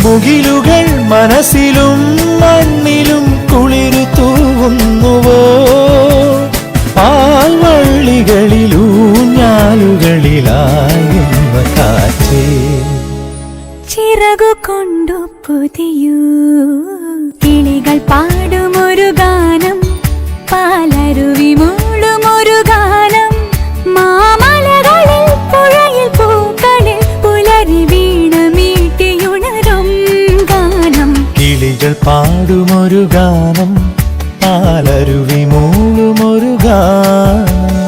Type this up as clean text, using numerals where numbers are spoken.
നീർമുകിലുകൾ മനസ്സിലും മണ്ണിലും കുളിരു തൂവുന്നുവോ പാൽവള്ളികളിലൂഞ്ഞാലുകളിലായുന്ന കാറ്റേ ചിറകു കൊണ്ടു പുതിയൂ കിളികൾ പാടുമൊരു ഗാനം പാലരുവി മൂളുമൊരു ഗാനം മാമലകളിൽ പുഴയിൽ പൂക്കളിൽ പുലരി വീണ മീട്ടിയുണരും ഗാനം കിളികൾ പാടുമൊരു ഗാനം പാലരുവി മൂളുമൊരു ഗാനം